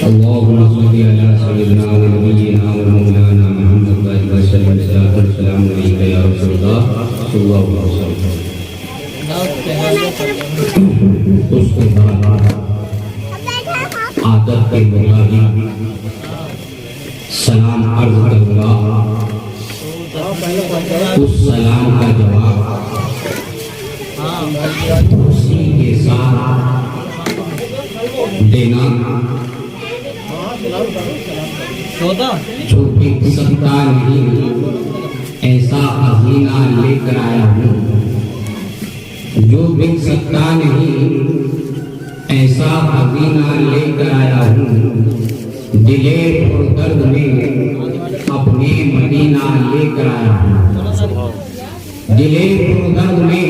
अल्लाहुम्मा सल्लि अला सय्यिदिना व नबिय्यिना व मौलाना मुहम्मद व सल्लम अलैका या रसूलल्लाह सल्लल्लाहु अलैहि वसल्लम। उसके बाद आदत के मुताबिक सलाम अर्ज करूंगा, उस सलाम का जवाब उसी के साथ देना जो बिक सकता नहीं, ऐसा खजीना लेकर आया हूँ। जो बिक सकता नहीं, ऐसा खजीना लेकर आया हूँ। दिले दर्द में अपने मदीना लेकर आया हूँ। दिले दर्द में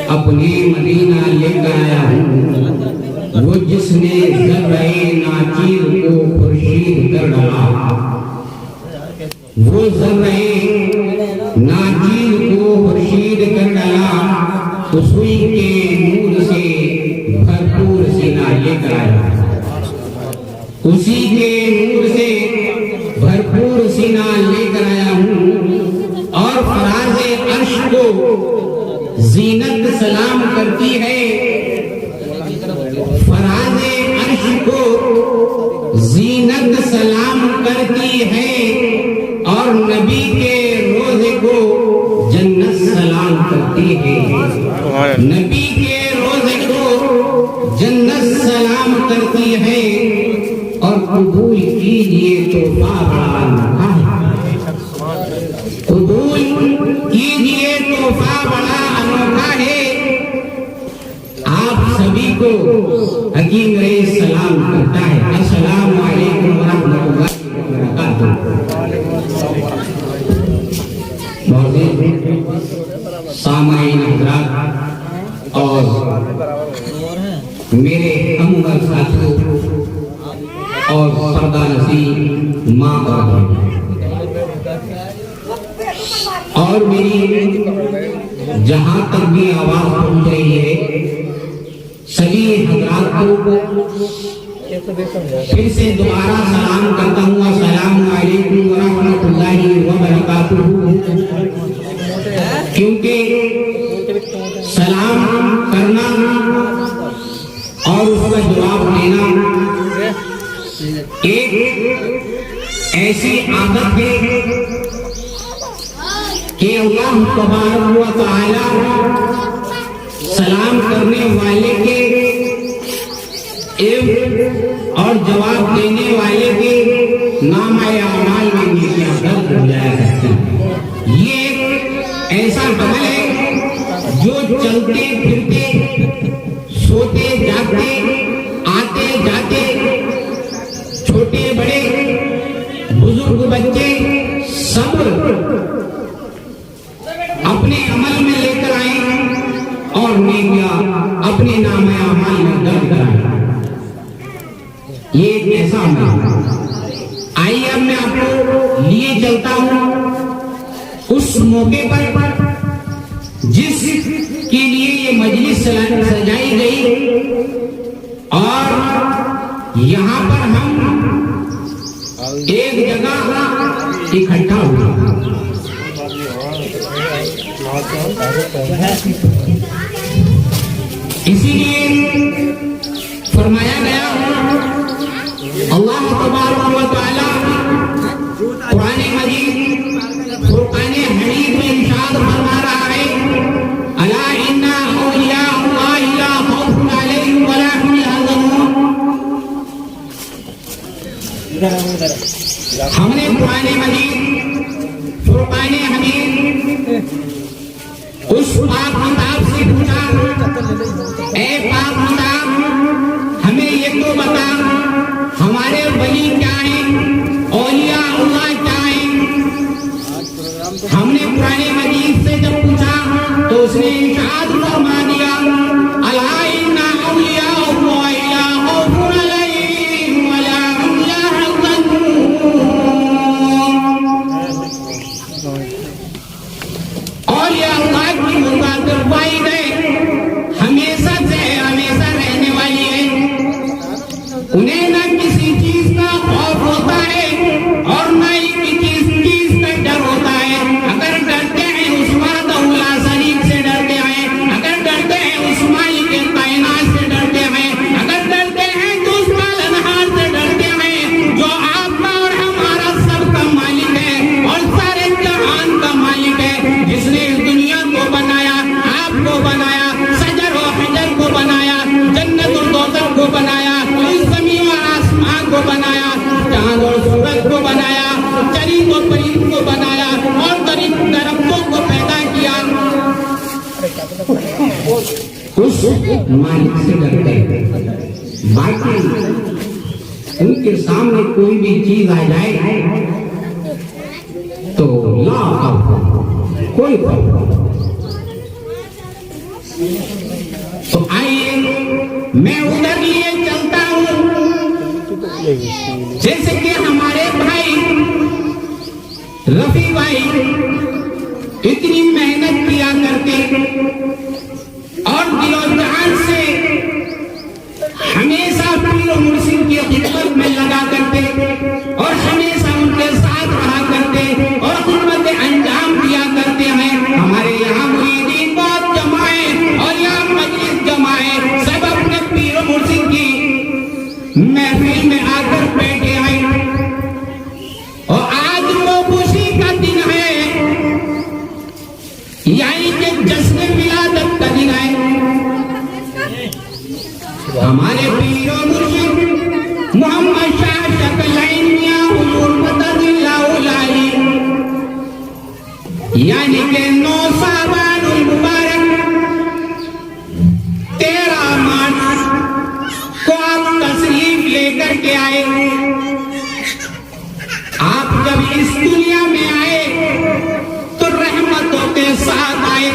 अपने मदीना लेकर आया हूँ। वो जिसने ज़र्रे नाचीर को खुर्शीद कर डाला, वो ज़र्रे नाचीर को खुर्शीद कर डाला, उसी के नूर से भरपूर सीना लेकर आया। उसी के नूर से भरपूर सीना लेकर आया हूँ। और फराज़े अर्श को जीनत सलाम करती है। फराज़े अर्श को जीनत सलाम करती है। और नबी के रोज़े को जन्नत सलाम करती है। नबी के रोज़े को जन्नत सलाम करती है। और कबूल कीजिए तोहफा बड़ा अनोखा है। कबूल कीजिए तोहफा बड़ा अनोखा है। आप सभी को हकीम रईस सलाम करता है। अस्सलामु अलैकुम व रहमतुल्लाहि व बरकातुहू। सामाईन हज़रात और मेरे हमदर्द साथियों और पर्दा नसीब माँ और मेरी जहाँ तक भी आवाज पहुँच रही है, सभी हज़रात को फिर से दोबारा सलाम करता हूँ। अस्सलामु अलैकुम व रहमतुल्लाहि व बरकातुहू। क्योंकि सलाम करना और उसका जवाब देना एक ऐसी आदत है कि अल्लाह तबारक व तआला सलाम करने वाले के और जवाब देने वाले के नाम-ए-आमाल में नेकियां दर्ज हो जाया करती हैं। ये ऐसा अमल है जो चलते फिरते, सोते जागते, आते जाते, छोटे बड़े, बुजुर्ग बच्चे सब अपने अमल में लेकर आए और नेकियां अपने नाम-ए-आमाल में दर्ज कराएं। ये एक ऐसा अमल है। आइए अब मैं आपको लिए चलता हूं उस मौके पर जिस के लिए ये मजलिस सजाई गई और यहाँ पर हम एक जगह इकट्ठा हुए। इसीलिए फरमाया गया अल्लाह तबारक व तआला कुरान मजीद फुरकान हमीद में इरशाद फरमा रहा है, अला इन्ना औलिया अल्लाहि ला खौफुन अलैहिम व ला हुम यहज़नून। हमने कुरान मजीद फुरकान हमीद उस पाक किताब से पूछा, ए पाक किताब हमें ये तो बता हमारे वली क्या है, औलिया अल्लाह क्या है। हमने कुरान मजीद से जब पूछा तो उसने इरशाद फरमा दिया, अला इन्ना औलिया अल्लाहि ला खौफुन अलैहिम व ला हुम यहज़नून। औलिया अल्लाह की मुखातिब वाहिद है, हमेशा से हमेशा रहने वाली है। न किसी चीज का खौफ होता है और न ही किसी चीज का डर होता है। अगर डरते हैं उस वाहदहुल शरीक से डरते हैं, अगर डरते हैं उस मालिक कायनात से डरते हैं, अगर डरते हैं तो उस पालनहार से डरते हैं जो आपका और हमारा सबका मालिक है और सारे जहान का मालिक है, जिसने इस दुनिया को बनाया, आपको बनाया, सजर और हजर को बनाया, जन्नत और दोज़ख को बनाया, इस ज़मीन और आसमान को बनाया, चांद और सूरज को बनाया, चरिंद और परिंद को बनाया और दरख्तों को पैदा किया। उस मालिक से डरते हैं। बाकी उनके सामने कोई भी चीज आ जाए तो ला कोई तो आइए मैं उधर लिए चलता हूँ। जैसे कि हमारे भाई रफी भाई इतनी मेहनत किया करते और दिलो जान से हमेशा पीर और मुर्शिद की खिदमत में लगा करते और हमेशा उनके साथ रहा करते और खिदमत अंजाम दिया करते हैं। हमारे यहाँ मुरीदीन बहुत जमाए और यहाँ मजलिस जमाए, सब अपने पीर और मुर्शिद की महफिल में आकर बैठे हैं और आज वो खुशी का दिन है, यानी कि जश्न विलादत का दिन है। हमारे पीर और मुर्शिद मोहम्मद शाह शकलैन मियां हुजूर मददुल्लाह अलैहि, यानी कि 9 साबानुल मुबारक 13 मार्च को आप तशरीफ लेकर के आए। आप जब इस दुनिया में आए तो रहमतों के साथ आए,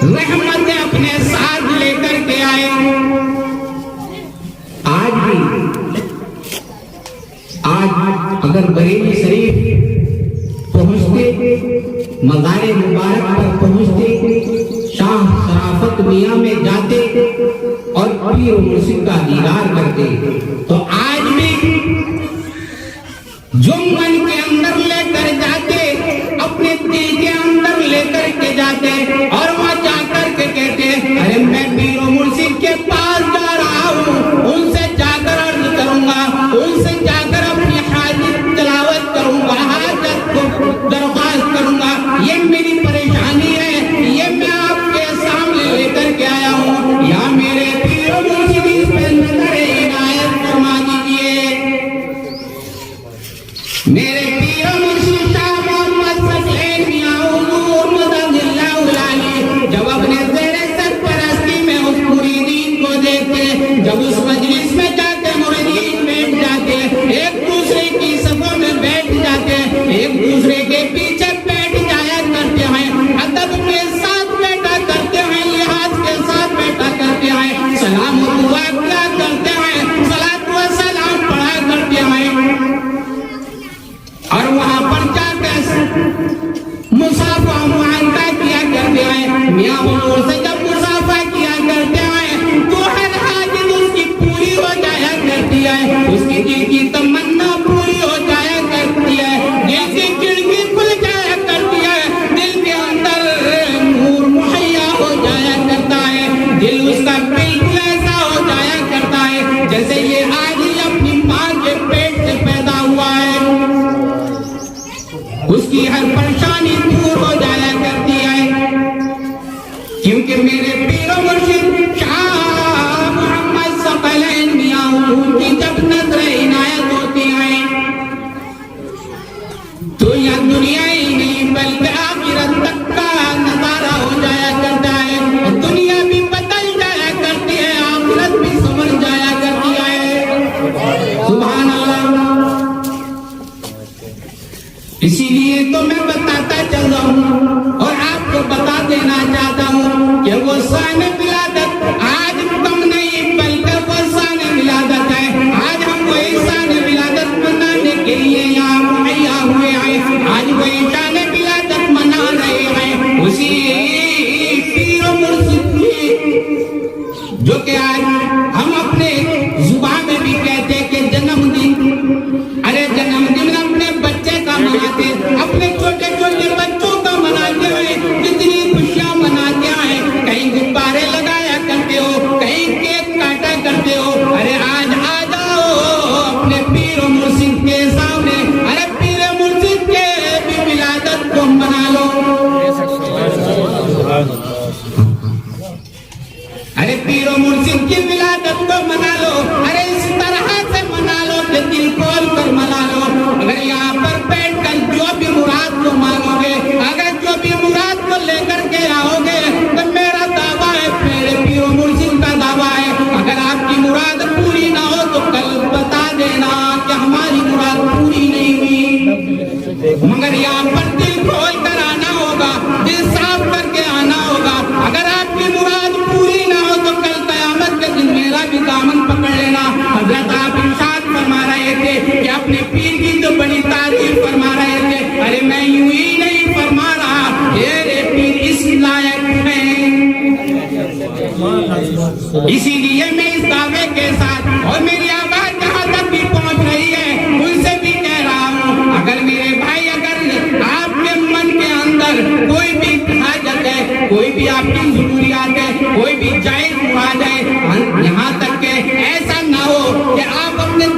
रहमतें अपने साथ लेकर के आए। आज अगर बरेली शरीफ पहुंचते, मज़ारे मुबारक पर पहुंचते, शाह शराफत मियां में जाते और पीर और मुर्शिद का दीदार करते तो आज भी जो मन के अंदर लेकर जाते, अपने दिल के अंदर लेकर के जाते और वहां जाकर के कहते अरे मैं पीर और मुर्शिद के पास जा रहा हूँ, उनसे जाकर अर्ज करूंगा, उनसे जाकर अपनी हाजिर तिलावत करूंगा, हाजत को दरख्वास्त करूंगा, ये मेरी परेशानी है, ये मैं आपके सामने लेकर के आया हूँ। या मेरे पीर और मुर्शिद इस पे नजर इनायत फरमा दीजिए। मेरे पीर और मुर्शिद शाह मोहम्मद शकलैन मियां हुजूर मददुल्लाह अलैहि जब अपने ज़ेरे सरपरस्ती में उस मुरीदीन को देखते, जब उस मजलिस में जाते, मुरीदीन बैठ जाते, एक दूसरे की सफों में बैठ जाते, एक दूसरे के पीछे बैठ जाया करते हैं, अदब के साथ बैठा करते हैं, लिहाज के साथ बैठा करते हैं, सलाम और दुआ किया करते हैं, सलात व सलाम पढ़ा करते हैं और वहां पर जाकर मुसाफा मुआनका किया करते हैं। मियां हुजूर से जब मुसाफा किया करते हैं तो हर हाजिर उसकी पूरी हो जाया करती है, उसकी दिल की तमन्ना पूरी हो जाया करती है, दिल की खिड़की खुल जाया करती है, दिल के अंदर नूर मुहैया हो जाया करता है, दिल उसका बिल्कुल ऐसा हो जाया करता है जैसे ये आज ही अपनी मां के पेट से पैदा हुआ है। उसकी हर परेशानी दूर हो जाया करती है, क्योंकि मेरे पीर और मुर्शिद शाह मोहम्मद शकलैन मियां हुजूर की जब नजर इनायत होती है तो यह दुनिया ही नहीं बल्कि आखिरत तक का नजारा हो जाया करता है। दुनिया भी बदल जाया करती है, आखिरत भी समझ जाया करती है। सुभान अल्लाह। इसीलिए तो मैं बताता चल रहा हूँ और आपको बता देना चाहता हूँ कि वो शान विलादत आज कम नहीं बल्कि वो शान विलादत है। आज हम वही शान विलादत मनाने के लिए यहाँ मुहैया हुए हैं, आज वही शान विलादत मना रहे हैं उसी पीर और मुर्शिद की, जो कि आज हम अपने जुबान में भी कहते हैं कि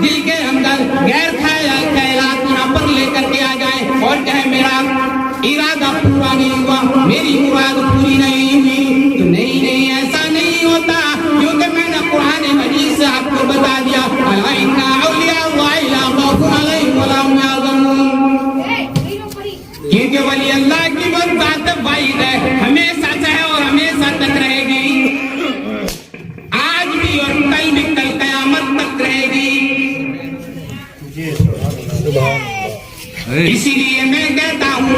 दिल के अंदर गैर ख्यालात यहाँ पर लेकर के आ जाए और कहे मेरा इरादा पूरा नहीं हुआ, मेरी मुराद पूरी नहीं हुई, तो नहीं ऐसा नहीं होता, क्योंकि मैंने कुरान मजीद से आपको बता दिया अला इन्ना औलिया अल्लाह ला खौफुन अलैहिम वला हुम यहज़नून, क्योंकि वली अल्लाह की वो ज़ात वाहिद है, हमेशा से है और हमेशा तक रहेगी, आज भी और कल भी, कल कयामत तक रहेगी। इसीलिए मैं कहता हूँ,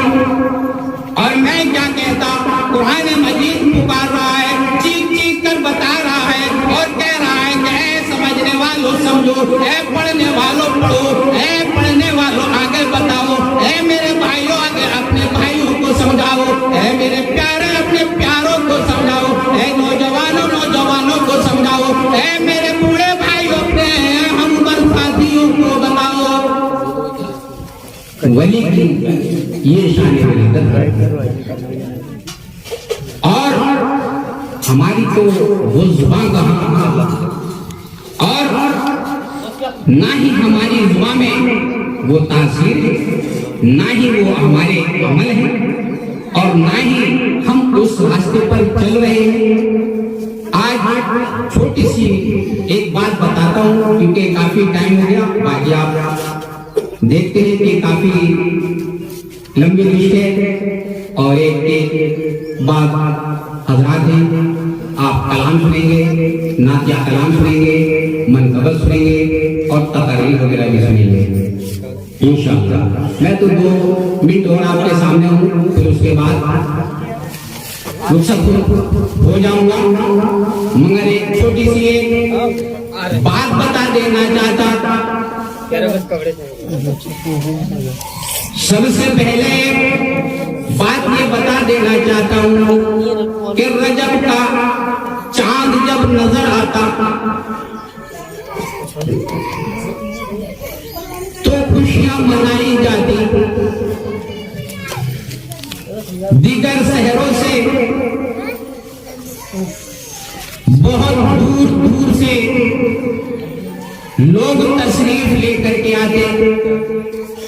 और मैं क्या कहता, कुरान मजीद पुकार रहा है, चीख चीख कर बता रहा है और कह रहा है कि ऐ समझने वालों समझो, ऐ पढ़ने वालों पढ़ो, ऐ पढ़ने वालों आगे बताओ, ऐ मेरे भाइयों आगे अपने भाइयों को समझाओ, ऐ मेरे प्यारे अपने प्यारों को समझाओ, ऐ नौजवानों नौजवानों को समझाओ, ऐ मेरे बूढ़े भाई अपने हम साथियों को बताओ। वली की ये शान और हमारी तो वो जुबान कहाँ, और ना ही हमारी जुबान में वो तासीर है, ना ही वो हमारे अमल है, और ना ही हम उस रास्ते पर चल रहे हैं। आज छोटी सी एक बात बताता हूँ, क्योंकि काफी टाइम हो गया, बाकी आप देखते हैं कि काफी लंबी लिस्ट है और एक बाद हजरात हैं, आप कलाम सुनेंगे, नातिया कलाम सुनेंगे, मनकबत सुनेंगे और तकरीर वगैरह भी सुनेंगे इंशाअल्लाह। मैं तो 2 मिनट और आपके सामने हूँ, फिर उसके बाद रुखसत हो जाऊंगा, मगर एक छोटी सी एक बात बता देना चाहता। सबसे पहले बात ये बता देना चाहता हूँ कि रजब का चांद जब नजर आता तो खुशियां मनाई जाती, दीगर शहरों से बहुत दूर दूर से लोग तशरीफ लेकर के आते।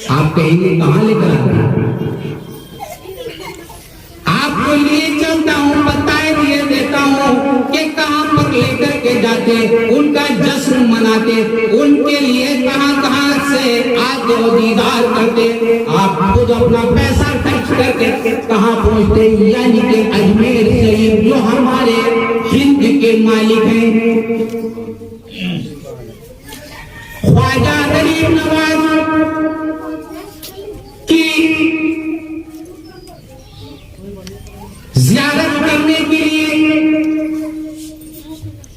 आप कहेंगे कहां लेकर आते? आपको लिए चलता हूं, बताए दिए देता हूं कि कहां पर लेकर के जाते, उनका जश्न मनाते, उनके लिए कहां कहां से आते और दीदार करते। आप खुद अपना पैसा खर्च करके कहां पहुंचते, यानी कि अजमेर शरीफ जो हमारे हिंद के मालिक हैं, ख्वाजा गरीब नवाज की ज़ियारत करने के लिए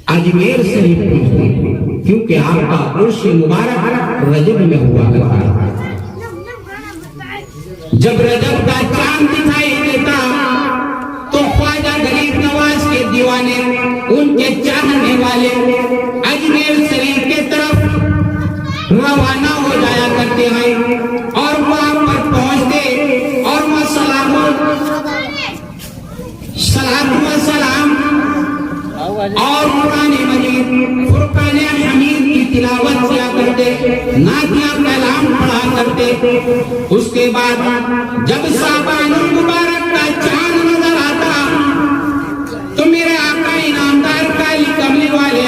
अजमेर शरीफ पहुंचते, क्योंकि आपका उर्स मुबारक रजब में हुआ करता है। जब रजब का चांद दिखाई देता तो ख्वाजा गरीब नवाज के दीवाने, उनके चाहने वाले अजमेर शरीफ के तरफ रवाना हो जाया करते हैं और वहां पर पहुंचते और वह सलाम और कुरान मजीद फुरकान हमीद की तिलावत किया करते, नातिया कलाम पढ़ा करते। उसके बाद जब शाबानुल मुबारक का चांद नजर आता तो मेरे आका इनामदार काली कमली वाले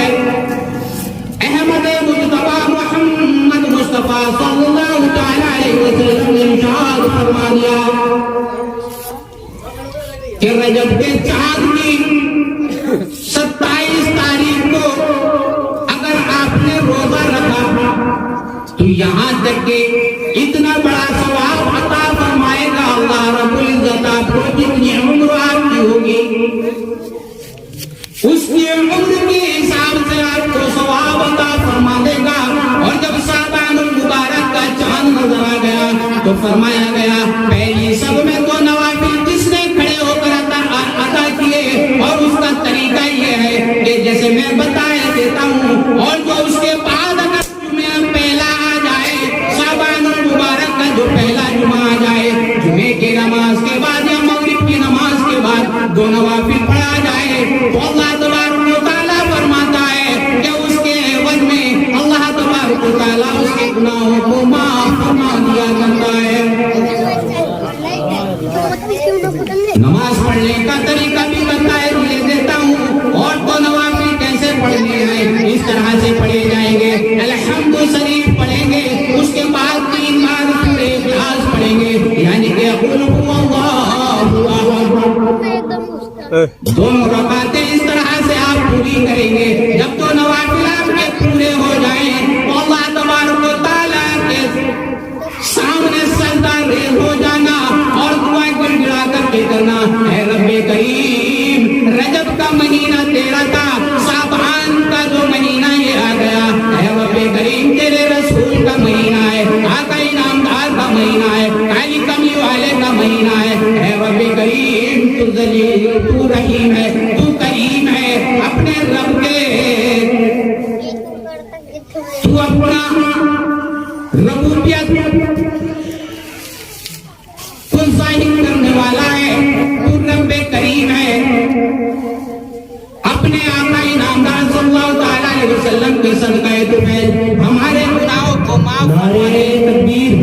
अहमद मुस्तफा मोहम्मद मुस्तफा सल्लल्लाहु अलैहि वसल्लम ने इरशाद फरमा दिया कि रजब के चांद की 27 तारीख को अगर आपने रोजा रखा तो यहाँ तक के इतना बड़ा सवाब अता फरमाएगा अल्लाह रब्बुल इज्जत आपको, जितनी उम्र आपकी होगी उसकी उम्र के हिसाब से आपको सवाब अता फरमा देगा। और जब शाबानुल मुबारक का चांद नजर आ गया तो फरमाया गया पहली सब में तो नवाफिल जिसने खड़े होकर अदा किए, और उसका तरीका ये है कि जैसे मैं बताया देता हूँ, और जो उसके बाद अगर जुमे पहला आ जाए, शाबानुल मुबारक का जो पहला जुमा आ जाए, जुमे की नमाज के बाद या मगरिब की नमाज के बाद 2 नवाफिल पढ़ा जाए तो अल्लाह तबारक व तआला फरमाता है कि उसके एवज में अल्लाह तबारक व तआला ताला उसके गुनाहों को माफ फरमा दिया करता है। नमाज पढ़ने का तरीका भी बताए देता हूँ, और तो नवाफिल कैसे पढ़ने हैं इस तरह से पढ़े जाएंगे। अल्हम्दु शरीफ पढ़ेंगे, उसके बाद 3 बार सूरे इखलास पढ़ेंगे, यानी कि कुल हुवल्लाहु अहद। दोनों रकातें इस तरह से आप पूरी करेंगे। जब तो नवाफिल आपके पूरे हो जाएं तो अल्लाह तबारक व तआला के सामने सजदा रेज़ हो जाना और दुआ गिड़गिड़ा करके करना, है रब्बे करीम रजब का महीना तेरा था, शाबान का जो महीना ये आ गया, है रब्बे करीम तेरे रसूल का महीना है, आका इनामदार का महीना है, काली कमी वाले का महीना है रब्बे करीम तू जलील तू रहीम है, तू करीम है। अपने रब के तू अपना रबूबियत तू जाहिर करने वाला है, तू रब्बे करीम है। अपने आका इनामदार सल्लल्लाहु ताला अलैहि वसल्लम के सदक़े तुफैल हमारे गुनाहों को माफ नारे तकबीर,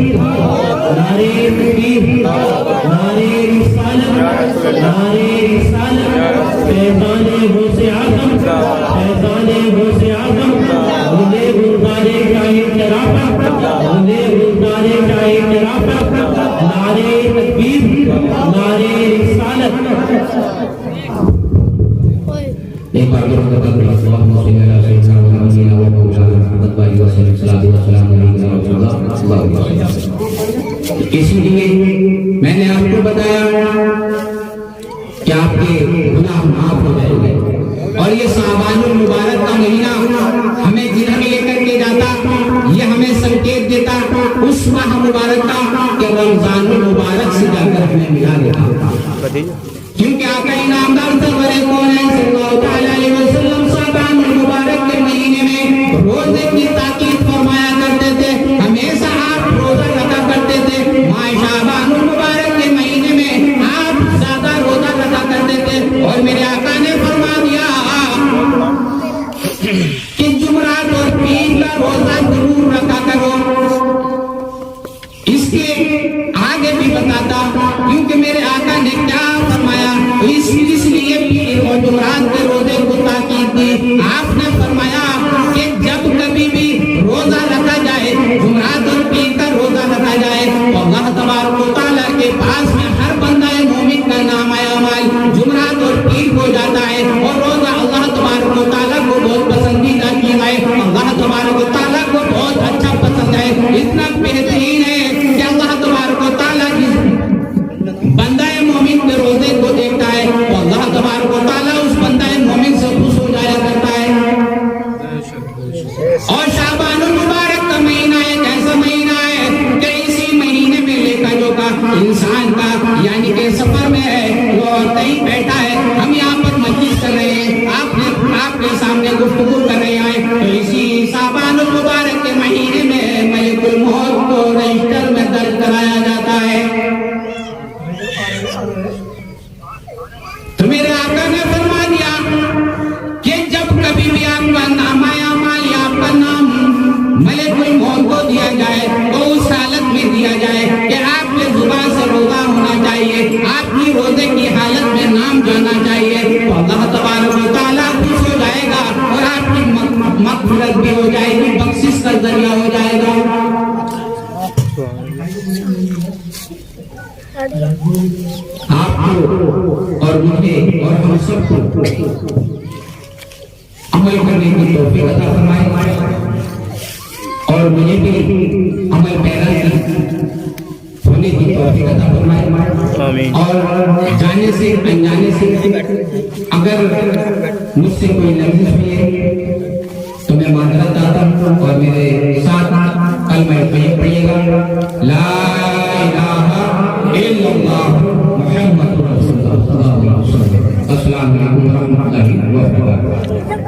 नारे तकबीर, नारे रिसालत, नारे रिसालत, फैज़ाने गौसे आज़म, फैज़ाने गौसे आज़म, मुझे गुज़ारे चाहे शराफत, मुझे गुज़ारे चाहे शराफत, नारे तकबीर, नारे रिसालत। एक बार इसलिए मैंने आपको बताया कि आपके गुनाह माफ हो जाएंगे। और ये शाबानुल मुबारक का महीना हमें जिधर लेकर के जाता, ये हमें संकेत देता उस माह मुबारक का कि रमजानुल मुबारक से जाकर हमें मिला देता। क्योंकि आका इनामदार सरवरे कौनैन सल्लल्लाहु ताला अलैहि वसल्लम शाबानुल मुबारक के महीने में रोजे की ताकीद फरमाया करते थे, हमेशा आप रोजा रखा करते थे। माह शाबानुल मुबारक के महीने में आप ज्यादा रोजा रखा करते थे, और मेरे आका ने फरमा दिया कि जुमरात और पीर का रोजा जरूर रखा करो। इसके आगे भी बताता, क्योंकि मेरे आका ने क्या फरमाया, इसलिए पीर और जुमरात के रोजे को ताकीद दी। आपने फरमाया कि जब कभी भी रोजा रखा जाए, जुमरात और पीर का रोजा रखा जाए, तो अल्लाह तबारक व तआला के पास में हर बंदा मोमिन का नाम अमाल जुमरात और पीर हो जाता है, और रोजा अल्लाह तबारक व तआला को बहुत पसंदीदा किया है, अल्लाह तबारक व तआला को बहुत अच्छा पसंद है, इतना बेहतरीन है कि अल्लाह तबारक व तआला बंदा मोमिन के रोजे को देखता है तो अल्लाह तबारक व तआला उस बंदा मोमिन से खुश हो जाया करता है। और शाबानुल मुबारक का महीना एक ऐसा महीना है कि इसी महीने में लेखा जोखा इंसान का, यानी कि सफर में है, वो कहीं बैठा है, हम यहाँ पर मजलिस कर रहे हैं, आपके सामने गुफ्तगू कर रहे हैं, तो इसी शाबानुल मुबारक के महीने में मलिकुल मौत को रजिस्टर में दर्ज कराया जाता है। तो मेरे आका ने फरमा दिया कि जब कभी भी आपका नाम आया माल या आपका नाम मलिकुल मौत को दिया जाए, तो उस हालत में दिया जाए कि आपके जुबान से रोजा होना चाहिए, आपकी रोजे की हालत में नाम जाना चाहिए, तो अल्लाह तबारक व तआला खुश हो जाएगा और आपकी मग़फ़िरत भी हो जाएगी, बख्शिश का जरिया हो जाएगा। आपको और मुझे और हम सबको अमल करने की तौफीक अता फरमाए, और मुझे भी अमल पैरा होने की तौफीक अता फरमाए। और जाने से अनजाने से अगर मुझसे कोई लफ्ज़ हुई तो मैं माजरत चाहता हूँ, और मेरे साथ कलमा पढ़िएगा, ला इलाहा इल्लल्लाह मुहम्मदुर रसूलुल्लाह। अस्सलामु अलैकुम व रहमतुल्लाहि व बरकातुहू।